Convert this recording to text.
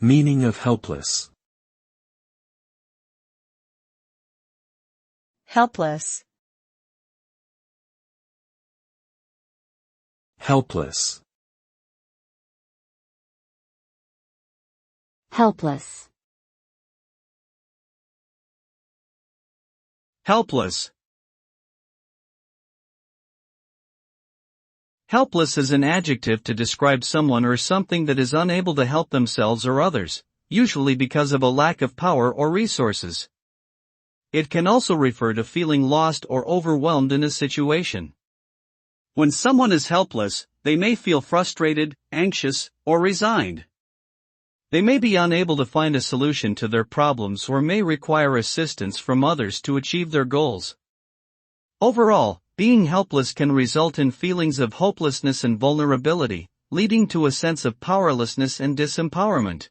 Meaning of helpless. Helpless. Helpless. Helpless. Helpless. Helpless is an adjective to describe someone or something that is unable to help themselves or others, usually because of a lack of power or resources. It can also refer to feeling lost or overwhelmed in a situation. When someone is helpless, they may feel frustrated, anxious, or resigned. They may be unable to find a solution to their problems or may require assistance from others to achieve their goals. Overall, being helpless can result in feelings of hopelessness and vulnerability, leading to a sense of powerlessness and disempowerment.